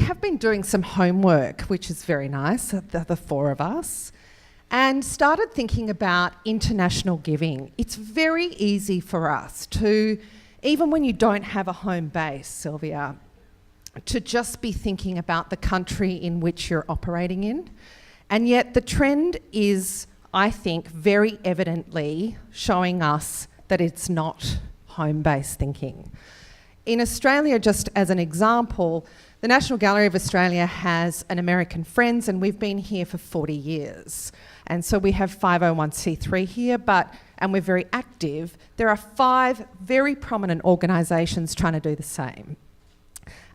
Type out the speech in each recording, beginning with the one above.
have been doing some homework, which is very nice, the four of us, and started thinking about international giving. It's very easy for us to, even when you don't have a home base, Sylvia, to just be thinking about the country in which you're operating in. And yet the trend is, I think, very evidently showing us that it's not home-based thinking. In Australia, just as an example, the National Gallery of Australia has an American Friends, and we've been here for 40 years. And so we have 501c3 here, and we're very active. There are 5 very prominent organisations trying to do the same.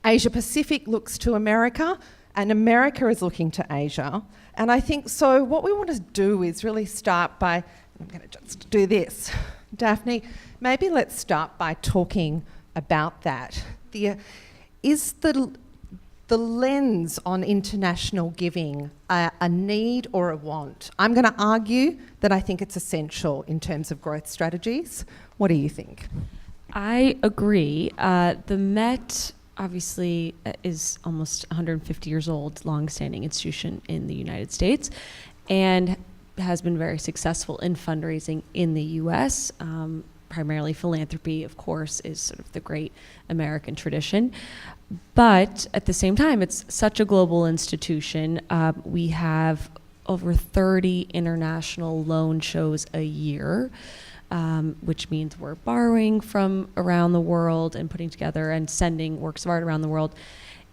Asia Pacific looks to America, and America is looking to Asia. And I think so what we want to do is really start by, I'm going to just do this. Daphne, maybe let's start by talking about that. Is the lens on international giving a need or a want? I'm going to argue that I think it's essential in terms of growth strategies. What do you think? I agree. The Met obviously is almost 150 years old, long-standing institution in the United States, and has been very successful in fundraising in the US. Primarily philanthropy, of course, is sort of the great American tradition. But at the same time, it's such a global institution. We have over 30 international loan shows a year, which means we're borrowing from around the world and putting together and sending works of art around the world.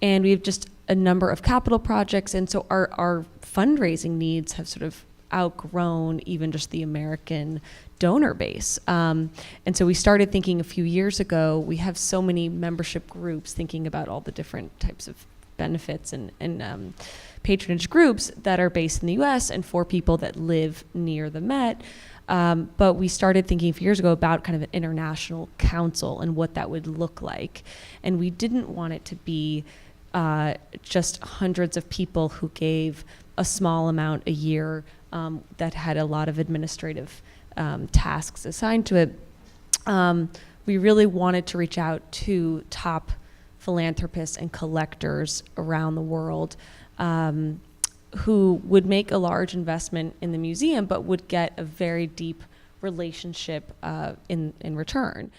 And we have just a number of capital projects, and so our fundraising needs have sort of outgrown even just the American donor base. And so we started thinking a few years ago, we have so many membership groups thinking about all the different types of benefits and patronage groups that are based in the US and for people that live near the Met. But we started thinking a few years ago about kind of an international council and what that would look like. And we didn't want it to be just hundreds of people who gave a small amount a year that had a lot of administrative tasks assigned to it. We really wanted to reach out to top philanthropists and collectors around the world who would make a large investment in the museum but would get a very deep relationship in return.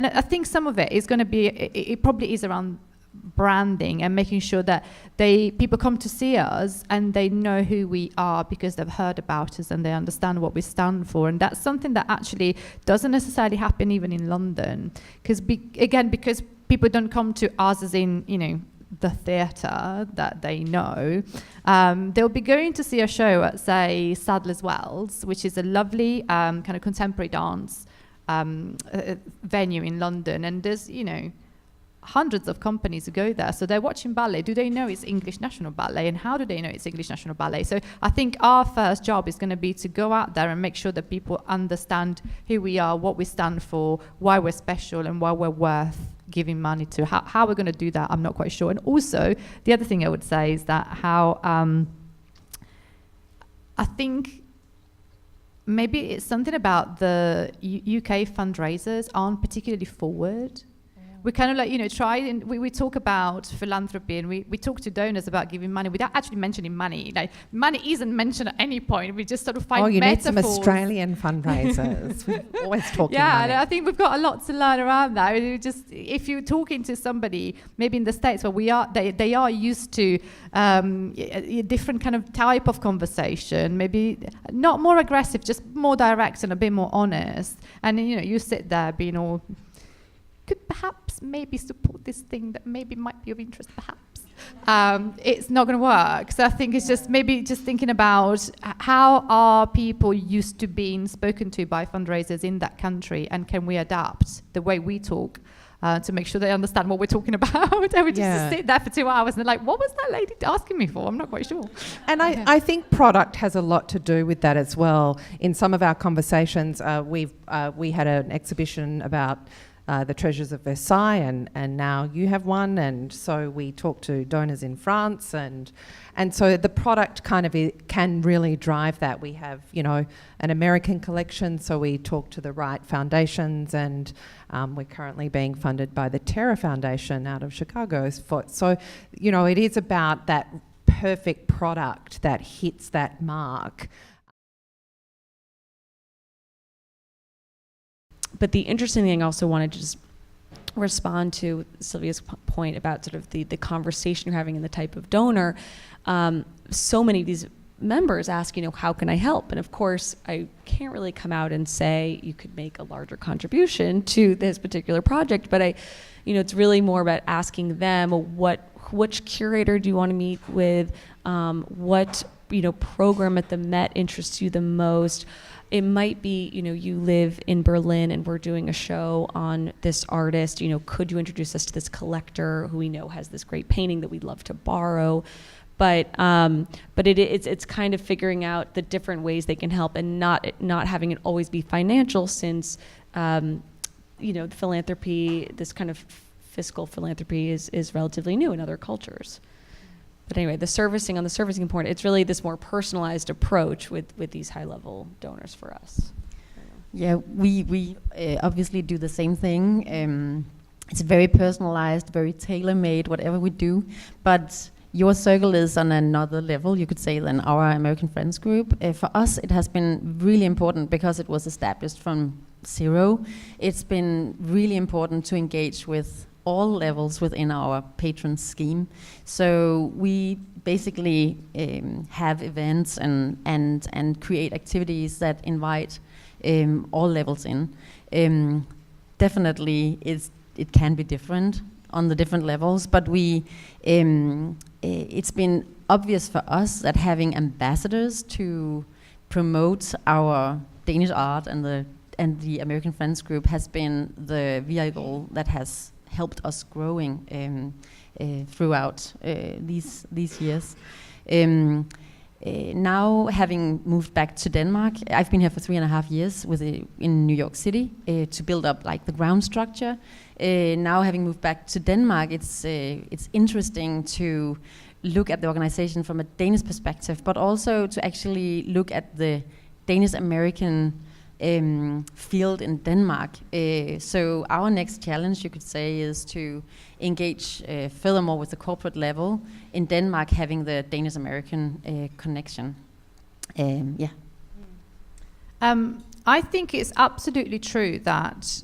And I think some of it is going to be, it probably is around branding and making sure that people come to see us and they know who we are because they've heard about us and they understand what we stand for. And that's something that actually doesn't necessarily happen even in London, because because people don't come to us as in, you know, the theatre that they know. They'll be going to see a show at, say, Sadler's Wells, which is a lovely kind of contemporary dance venue in London, and there's, you know, hundreds of companies who go there. So they're watching ballet. Do they know it's English National Ballet? And how do they know it's English National Ballet? So I think our first job is going to be to go out there and make sure that people understand who we are, what we stand for, why we're special, and why we're worth giving money to. How we're going to do that, I'm not quite sure. And also, the other thing I would say is that how I think maybe it's something about the UK fundraisers aren't particularly forward. We kind of like, you know, try and we talk about philanthropy and we talk to donors about giving money without actually mentioning money. Like, money isn't mentioned at any point. We just sort of find you metaphors. need some Australian fundraisers. We're always talking money. Yeah, I think we've got a lot to learn around that. If you're talking to somebody, maybe in the States where they are used to a different kind of type of conversation, maybe not more aggressive, just more direct and a bit more honest. And, you know, you sit there being all, could perhaps maybe support this thing that maybe might be of interest, perhaps. It's not going to work. So I think it's just maybe just thinking about how are people used to being spoken to by fundraisers in that country, and can we adapt the way we talk to make sure they understand what we're talking about? And we just sit there for 2 hours and they're like, what was that lady asking me for? I'm not quite sure. And I think product has a lot to do with that as well. In some of our conversations, we had an exhibition about the Treasures of Versailles, and now you have one, and so we talk to donors in France, and so the product kind of can really drive that. We have, you know, an American collection, so we talk to the WRIGHT foundations, and we're currently being funded by the Terra Foundation out of Chicago. So, you know, it is about that perfect product that hits that mark. But the interesting thing I also wanted to just respond to Sylvia's point about sort of the conversation you're having and the type of donor. So many of these members ask, you know, how can I help? And of course, I can't really come out and say you could make a larger contribution to this particular project, but it's really more about asking them which curator do you want to meet with, what program at the Met interests you the most. It might be, you live in Berlin and we're doing a show on this artist, could you introduce us to this collector who we know has this great painting that we'd love to borrow? But it's kind of figuring out the different ways they can help and not having it always be financial, since philanthropy, this kind of fiscal philanthropy is relatively new in other cultures. But anyway, on the servicing point, it's really this more personalized approach with these high-level donors for us. Yeah, we obviously do the same thing. It's very personalized, very tailor-made, whatever we do. But your circle is on another level, you could say, than our American Friends group. For us, it has been really important because it was established from zero. It's been really important to engage with all levels within our patron scheme. So we basically have events and create activities that invite all levels in. Definitely it can be different on the different levels, but it's been obvious for us that having ambassadors to promote our Danish art and the American Friends group has been the vehicle that has helped us growing throughout these years. Now, having moved back to Denmark, I've been here for 3.5 years in New York City to build up like the ground structure. Now, having moved back to Denmark, it's interesting to look at the organization from a Danish perspective, but also to actually look at the Danish-American field in Denmark. So our next challenge, you could say, is to engage furthermore with the corporate level in Denmark, having the Danish-American connection. I think it's absolutely true that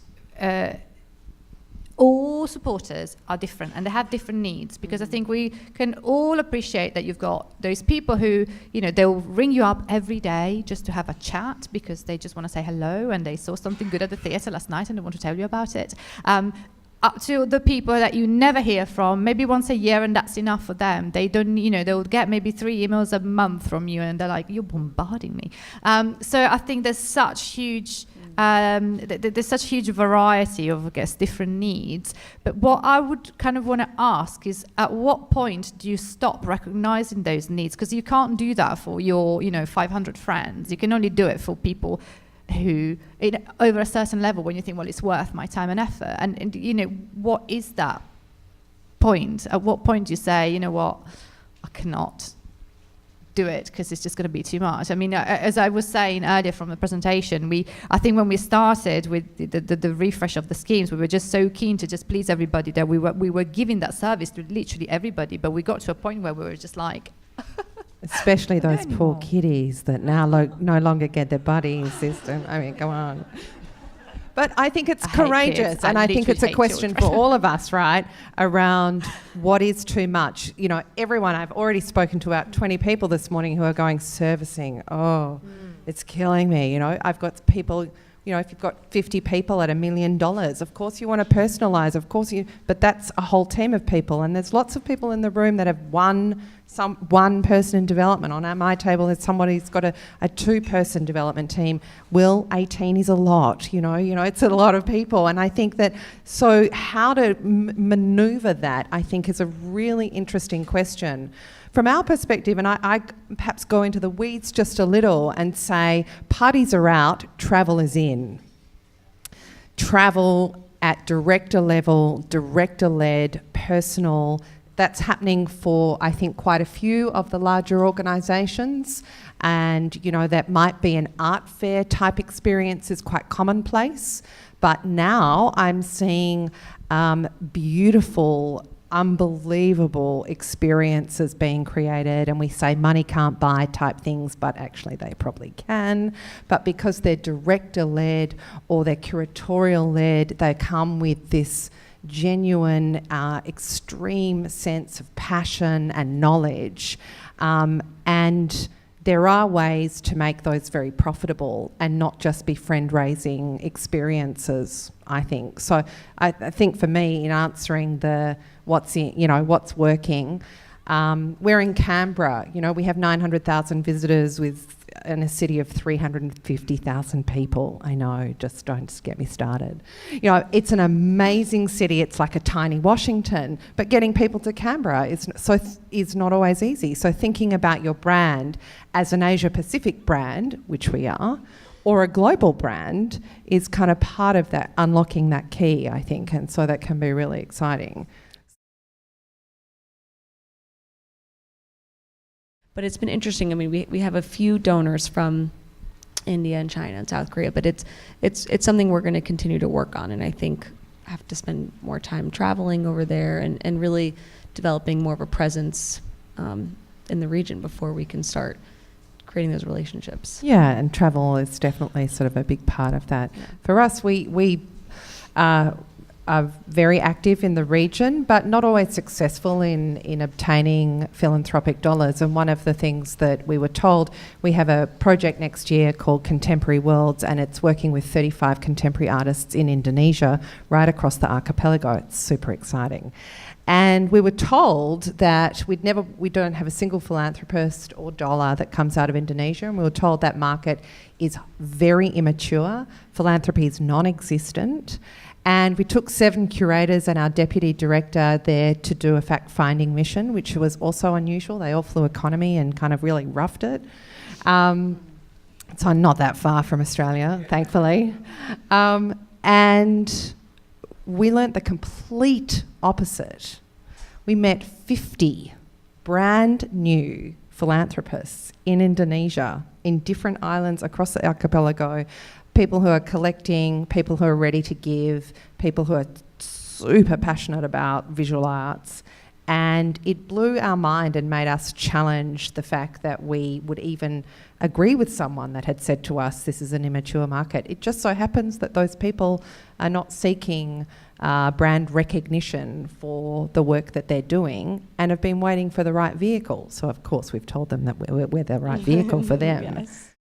all supporters are different and they have different needs, because I think we can all appreciate that you've got those people who, they'll ring you up every day just to have a chat because they just want to say hello and they saw something good at the theatre last night and they want to tell you about it. Up to the people that you never hear from, maybe once a year, and that's enough for them. They don't, they'll get maybe 3 emails a month from you and they're like, you're bombarding me. So I think there's such huge there's such huge variety of, I guess, different needs. But what I would kind of want to ask is, at what point do you stop recognizing those needs? Because you can't do that for your, 500 friends. You can only do it for people who, over a certain level, when you think, well, it's worth my time and effort. And what is that point? At what point do you say, you know what, I cannot do it because it's just going to be too much? I mean, as I was saying earlier from the presentation, I think when we started with the refresh of the schemes, we were just so keen to just please everybody that we were giving that service to literally everybody, but we got to a point where we were just like especially those poor kiddies that now no longer get their buddy system. I mean, come on. But I think it's courageous, and I think it's a question for all of us, right, around what is too much. Everyone, I've already spoken to about 20 people this morning who are going, servicing, it's killing me. I've got people, if you've got 50 people at $1 million, of course you want to personalise, but that's a whole team of people, and there's lots of people in the room that have one person in development. On my table, there's somebody who's got a 2-person development team. Will, 18 is a lot, it's a lot of people. And I think that, so how to manoeuvre that, I think, is a really interesting question. From our perspective, and I perhaps go into the weeds just a little and say, parties are out, travel is in. Travel at director level, director-led, personal. That's happening for, I think, quite a few of the larger organisations. And, you know, that might be an art fair type experience is quite commonplace. But now I'm seeing beautiful, unbelievable experiences being created, and we say money can't buy type things, but actually they probably can. But because they're director-led or they're curatorial-led, they come with this genuine, extreme sense of passion and knowledge. And there are ways to make those very profitable and not just be friend-raising experiences, I think. So I think for me, in answering the what's working, we're in Canberra. You know, we have 900,000 visitors in a city of 350,000 people. I know, just don't get me started. You know, it's an amazing city. It's like a tiny Washington, but getting people to Canberra is not always easy. So thinking about your brand as an Asia-Pacific brand, which we are, or a global brand, is kind of part of that, unlocking that key, I think, and so that can be really exciting. But it's been interesting. I mean, we have a few donors from India and China and South Korea, but it's something we're going to continue to work on, and I think I have to spend more time traveling over there and really developing more of a presence in the region before we can start creating those relationships. Yeah, and travel is definitely sort of a big part of that. Yeah. For us, we are very active in the region, but not always successful in obtaining philanthropic dollars. And one of the things that we were told, we have a project next year called Contemporary Worlds, and it's working with 35 contemporary artists in Indonesia, right across the archipelago. It's super exciting. And we were told that we don't have a single philanthropist or dollar that comes out of Indonesia, and we were told that market is very immature, philanthropy is non-existent. And we took 7 curators and our deputy director there to do a fact-finding mission, which was also unusual. They all flew economy and kind of really roughed it. So I'm not that far from Australia, thankfully. And we learnt the complete opposite. We met 50 brand new philanthropists in Indonesia, in different islands across the archipelago, people who are collecting, people who are ready to give, people who are super passionate about visual arts. And it blew our mind and made us challenge the fact that we would even agree with someone that had said to us, this is an immature market. It just so happens that those people are not seeking brand recognition for the work that they're doing and have been waiting for the right vehicle. So of course we've told them that we're the right vehicle for them. Yes.